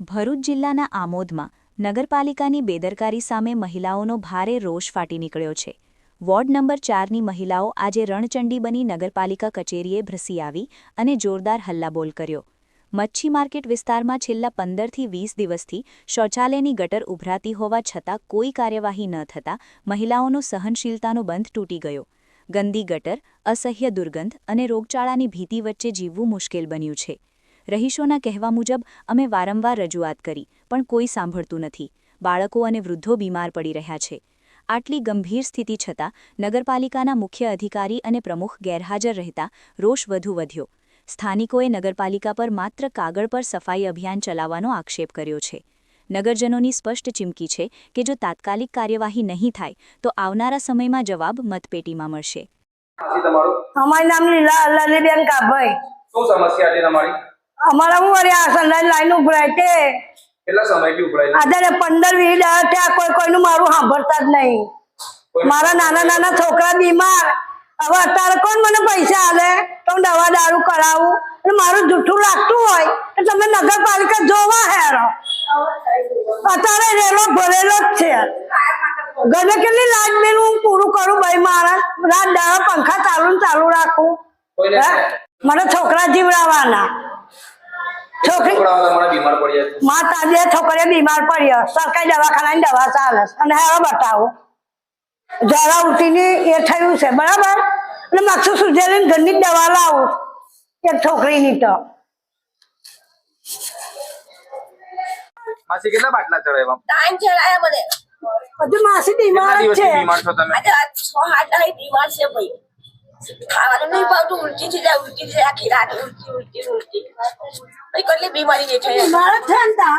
ભરૂચ જિલ્લાના આમોદમાં નગરપાલિકાની બેદરકારી સામે મહિલાઓનો ભારે રોષ ફાટી નીકળ્યો છે। વોર્ડ નંબર 4ની મહિલાઓ આજે રણચંડી બની નગરપાલિકા કચેરીએ ભ્રસી આવી અને જોરદાર હલ્લાબોલ કર્યો। મચ્છી માર્કેટ વિસ્તારમાં છેલ્લા 15થી 20 દિવસથી શૌચાલયની ગટર ઉભરાતી હોવા છતાં કોઈ કાર્યવાહી ન થતાં મહિલાઓનો સહનશીલતાનો બંધ તૂટી ગયો। ગંદી ગટર, અસહ્ય દુર્ગંધ અને રોગચાળાની ભીતિ વચ્ચે જીવવું મુશ્કેલ બન્યું છે। રહીશોના કહેવા મુજબ અમે વારંવાર રજૂઆત કરી પણ કોઈ સાંભળતું નથી। બાળકો અને વૃદ્ધો બીમાર પડી રહ્યા છે। આટલી ગંભીર સ્થિતિ છતાં નગરપાલિકાના મુખ્ય અધિકારી અને પ્રમુખ ગેરહાજર રહેતા રોષ વધુ વધ્યો। સ્થાનિકોએ નગરપાલિકા પર માત્ર કાગળ પર સફાઈ અભિયાન ચલાવવાનો આક્ષેપ કર્યો છે। નગરજનોની સ્પષ્ટ ચીમકી છે કે જો તાત્કાલિક કાર્યવાહી નહીં થાય તો આવનારા સમયમાં જવાબ મતપેટીમાં મળશે। અમારું નામ લલીબેન કાભાઈ। શું સમસ્યા છે તમારી? અમારા હું અરે આ સંડાસ લાઈન ઉભરાય છે। કેટલા સમયથી ઉભરાય છે? આજે 15-20 દાડા થયા, કોઈનું મારું સાંભળતા જ નહીં। મારા નાના છોકરા બીમાર, હવે અત્યારે કોણ મને પૈસા આલે તો હું દવા દારૂ કરાવું? અને મારું જૂઠું લાગતું હોય તો તમે નગરપાલિકા જોવા હેરો। અત્યારે રેલો ભરેલો જ છે। ગમે કેટલી લાઈટ બિલ હું પૂરું કરું ભાઈ, મારા રાત દાડા પંખા ચાલુ રાખું? મને છોકરા જીવડાવવાના। માતા બે છોકરીઓ બીમાર પડ્યો, સરકારી દવાખાનાની દવા ચાલે અને હવે બતાવો જરા ઉઠીને એ થયું છે બરાબર, અને માથું સુધેલી ઘરની દવા લાવું એક છોકરીની તો। માસી કેટલા બાટલા ચડાવ્યા? ટાઈમ ચડાયા મને બધું માસી બીમાર જ છે। બીમાર છો તમે? આજે 6-8 દાડા બીમાર છે ભાઈ। ખાવાનું નહીં ભાવતું, ઉલટી થઈ જાય આખી રાત, ઉલટી ભાઈ કેટલી બીમારી દેખાય। બીમાર જ છે ને તા